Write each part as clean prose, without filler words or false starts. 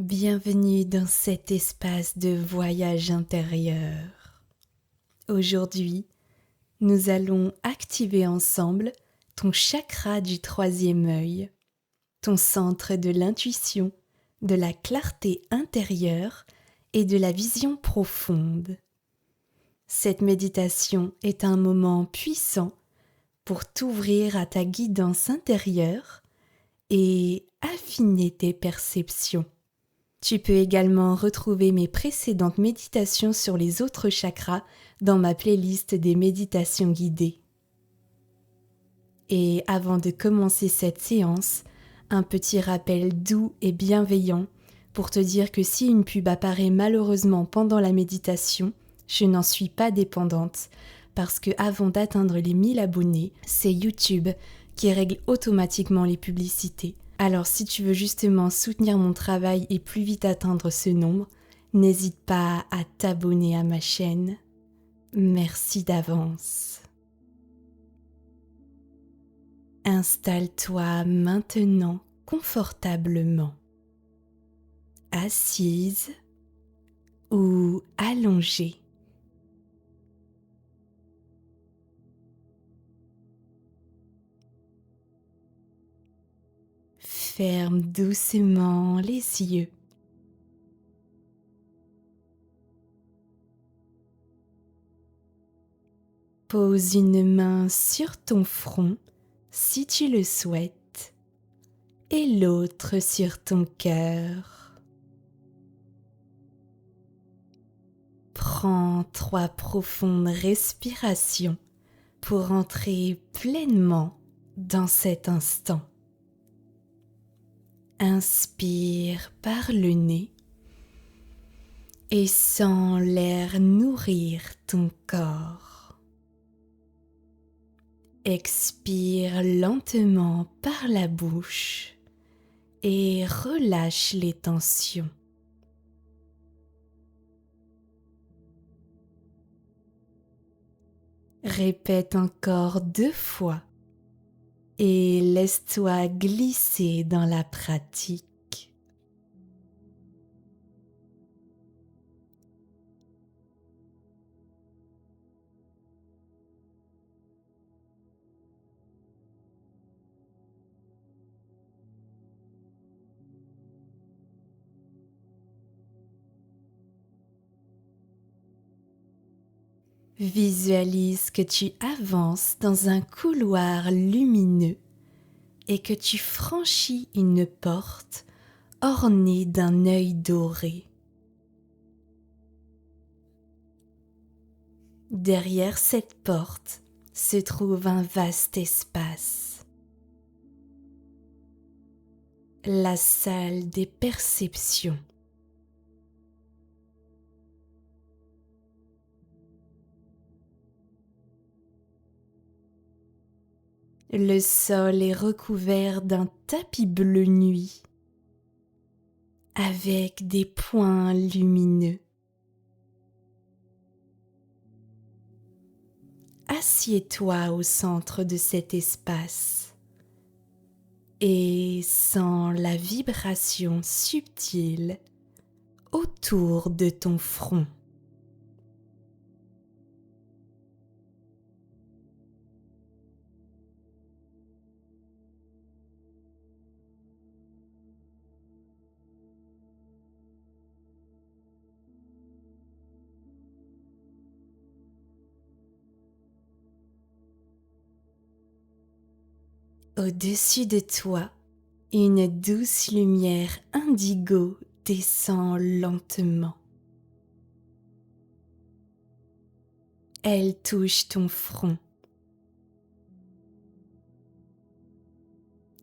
Bienvenue dans cet espace de voyage intérieur. Aujourd'hui, nous allons activer ensemble ton chakra du troisième œil, ton centre de l'intuition, de la clarté intérieure et de la vision profonde. Cette méditation est un moment puissant pour t'ouvrir à ta guidance intérieure et affiner tes perceptions. Tu peux également retrouver mes précédentes méditations sur les autres chakras dans ma playlist des méditations guidées. Et avant de commencer cette séance, un petit rappel doux et bienveillant pour te dire que si une pub apparaît malheureusement pendant la méditation, je n'en suis pas dépendante parce que avant d'atteindre les 1000 abonnés, c'est YouTube qui règle automatiquement les publicités. Alors si tu veux justement soutenir mon travail et plus vite atteindre ce nombre, n'hésite pas à t'abonner à ma chaîne. Merci d'avance. Installe-toi maintenant confortablement, assise ou allongée. Ferme doucement les yeux. Pose une main sur ton front si tu le souhaites et l'autre sur ton cœur. Prends 3 profondes respirations pour entrer pleinement dans cet instant. Inspire par le nez et sens l'air nourrir ton corps. Expire lentement par la bouche et relâche les tensions. Répète encore 2 fois et laisse-toi glisser dans la pratique. Visualise que tu avances dans un couloir lumineux et que tu franchis une porte ornée d'un œil doré. Derrière cette porte se trouve un vaste espace. La salle des perceptions. Le sol est recouvert d'un tapis bleu nuit avec des points lumineux. Assieds-toi au centre de cet espace et sens la vibration subtile autour de ton front. Au-dessus de toi, une douce lumière indigo descend lentement. Elle touche ton front,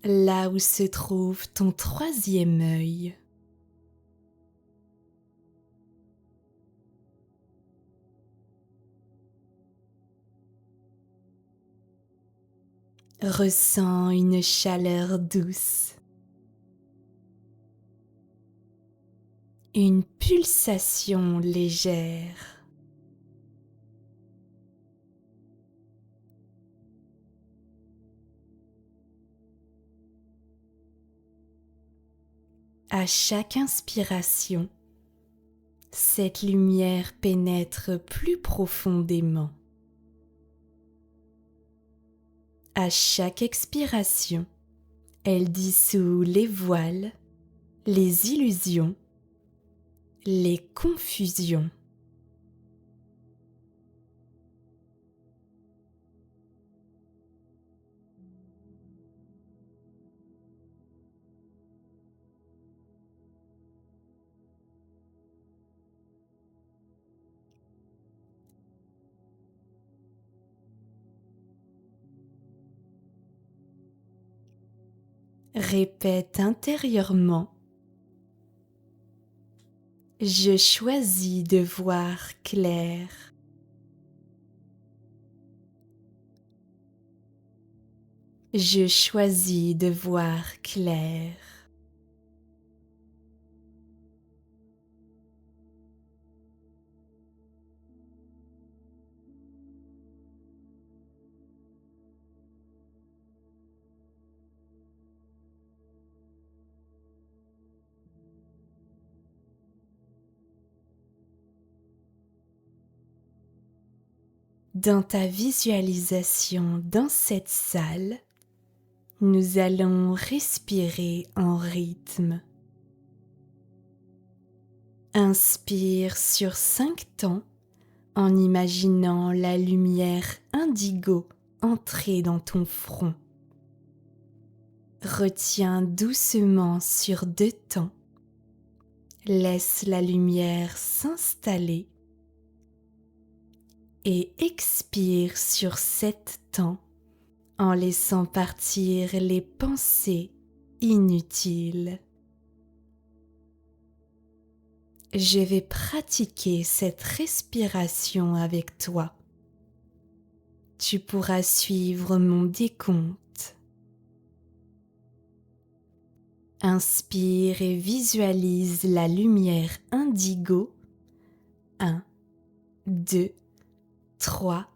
là où se trouve ton troisième œil. Ressens une chaleur douce, une pulsation légère. À chaque inspiration, cette lumière pénètre plus profondément. À chaque expiration, elle dissout les voiles, les illusions, les confusions. Répète intérieurement: je choisis de voir clair. Je choisis de voir clair. Dans ta visualisation dans cette salle, nous allons respirer en rythme. Inspire sur 5 temps en imaginant la lumière indigo entrer dans ton front. Retiens doucement sur 2 temps. Laisse la lumière s'installer et expire sur 7 temps en laissant partir les pensées inutiles. Je vais pratiquer cette respiration avec toi. Tu pourras suivre mon décompte. Inspire et visualise la lumière indigo. 1, 2, 3,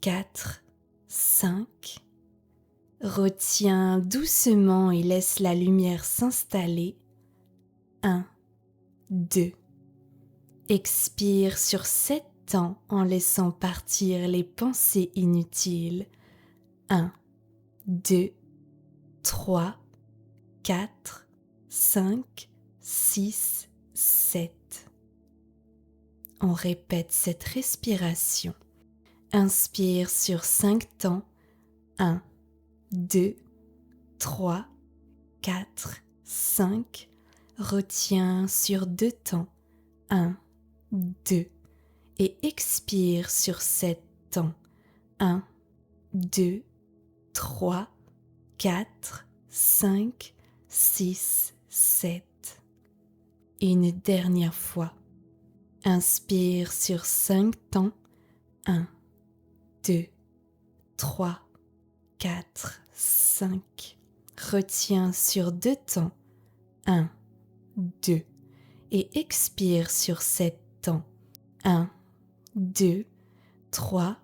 4, 5. Retiens doucement et laisse la lumière s'installer. 1, 2. Expire sur 7 temps en laissant partir les pensées inutiles. 1, 2, 3, 4, 5, 6, 7. On répète cette respiration. Inspire sur 5 temps. 1, 2, 3, 4, 5. Retiens sur 2 temps. 1, 2. Et expire sur 7 temps. 1, 2, 3, 4, 5, 6, 7. Une dernière fois. Inspire sur 5 temps. 1, 2, 3, 4, 5. Retiens sur 2 temps. 1, 2. Et expire sur 7 temps. 1, 2, 3,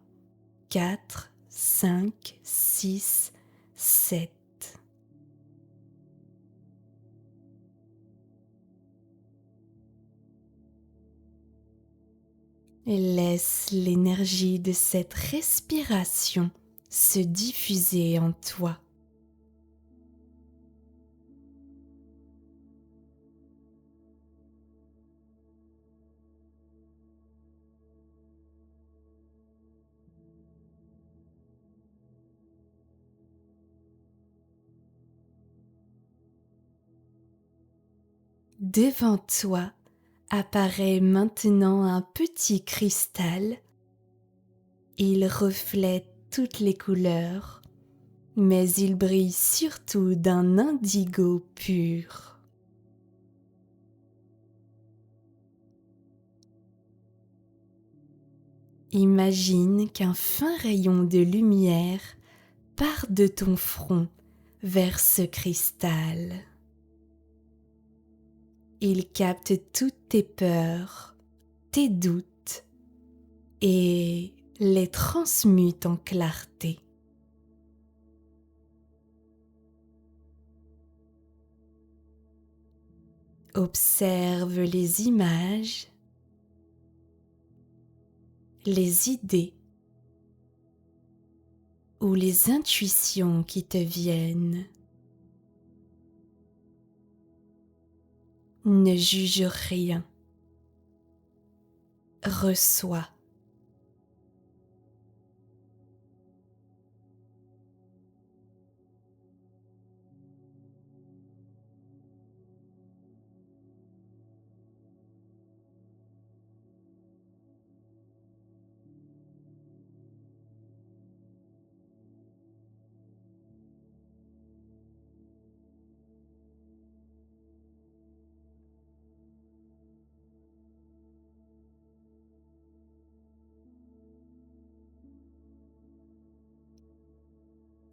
4, 5, 6, 7. Et laisse l'énergie de cette respiration se diffuser en toi. Devant toi apparaît maintenant un petit cristal. Il reflète toutes les couleurs, mais il brille surtout d'un indigo pur. Imagine qu'un fin rayon de lumière part de ton front vers ce cristal. Il capte toutes tes peurs, tes doutes et les transmute en clarté. Observe les images, les idées ou les intuitions qui te viennent. Ne juge rien. Reçois.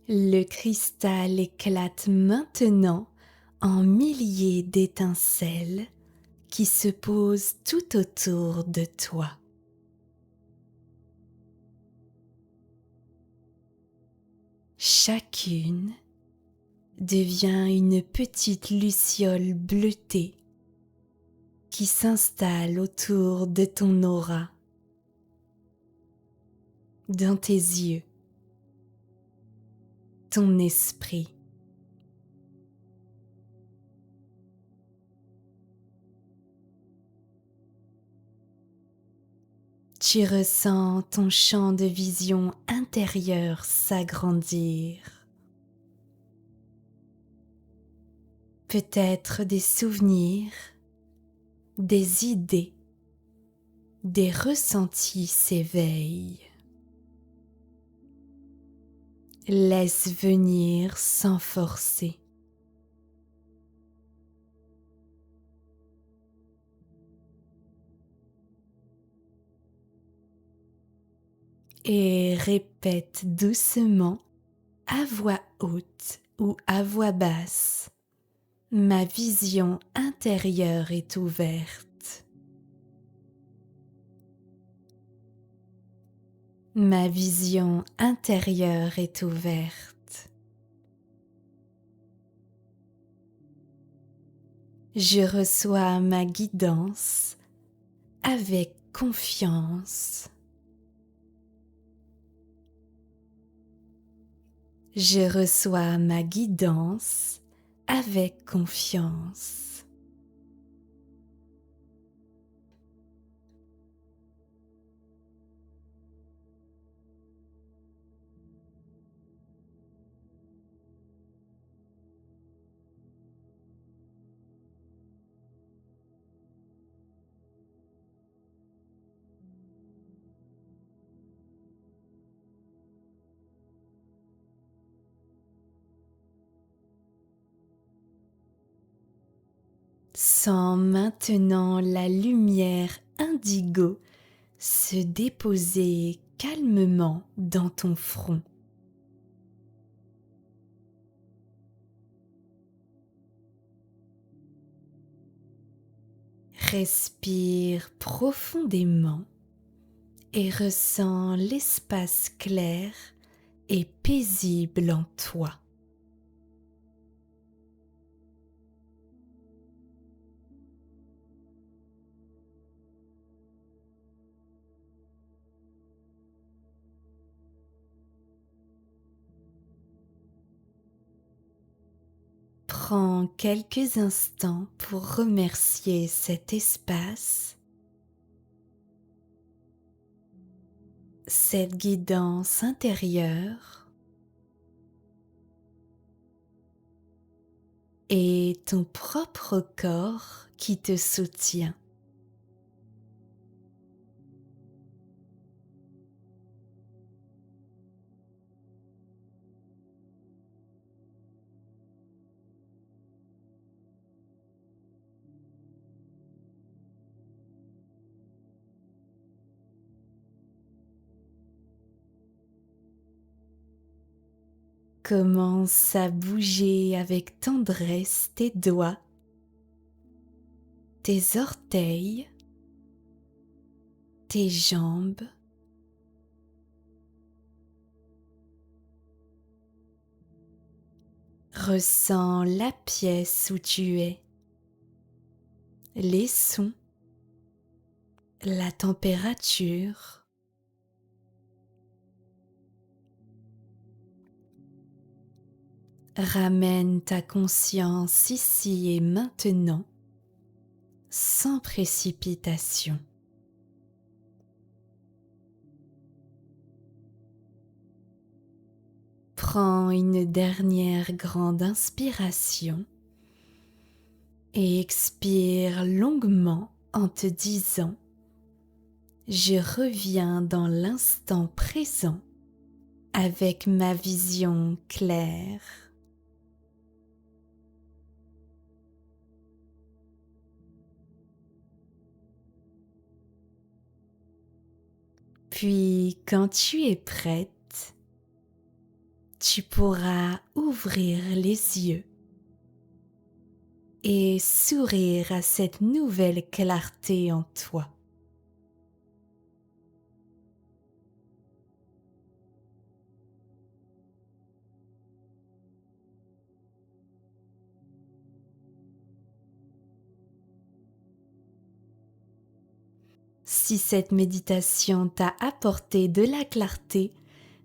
Le cristal éclate maintenant en milliers d'étincelles qui se posent tout autour de toi. Chacune devient une petite luciole bleutée qui s'installe autour de ton aura, dans tes yeux, ton esprit. Tu ressens ton champ de vision intérieur s'agrandir. Peut-être des souvenirs, des idées, des ressentis s'éveillent. Laisse venir sans forcer. Et répète doucement, à voix haute ou à voix basse, ma vision intérieure est ouverte. Ma vision intérieure est ouverte. Je reçois ma guidance avec confiance. Je reçois ma guidance avec confiance. Sens maintenant la lumière indigo se déposer calmement dans ton front. Respire profondément et ressens l'espace clair et paisible en toi. Prends quelques instants pour remercier cet espace, cette guidance intérieure et ton propre corps qui te soutient. Commence à bouger avec tendresse tes doigts, tes orteils, tes jambes, ressens la pièce où tu es. les sons, la température. Ramène ta conscience ici et maintenant, sans précipitation. Prends une dernière grande inspiration et expire longuement en te disant « Je reviens dans l'instant présent avec ma vision claire ». Puis, quand tu es prête, tu pourras ouvrir les yeux et sourire à cette nouvelle clarté en toi. Si cette méditation t'a apporté de la clarté,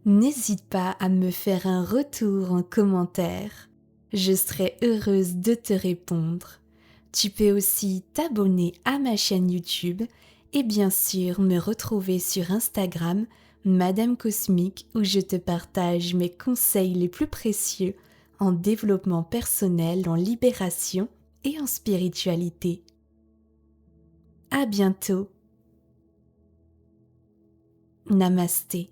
n'hésite pas à me faire un retour en commentaire. Je serai heureuse de te répondre. Tu peux aussi t'abonner à ma chaîne YouTube et bien sûr me retrouver sur Instagram, Madame Cosmique, où je te partage mes conseils les plus précieux en développement personnel, en libération et en spiritualité. À bientôt. Namasté.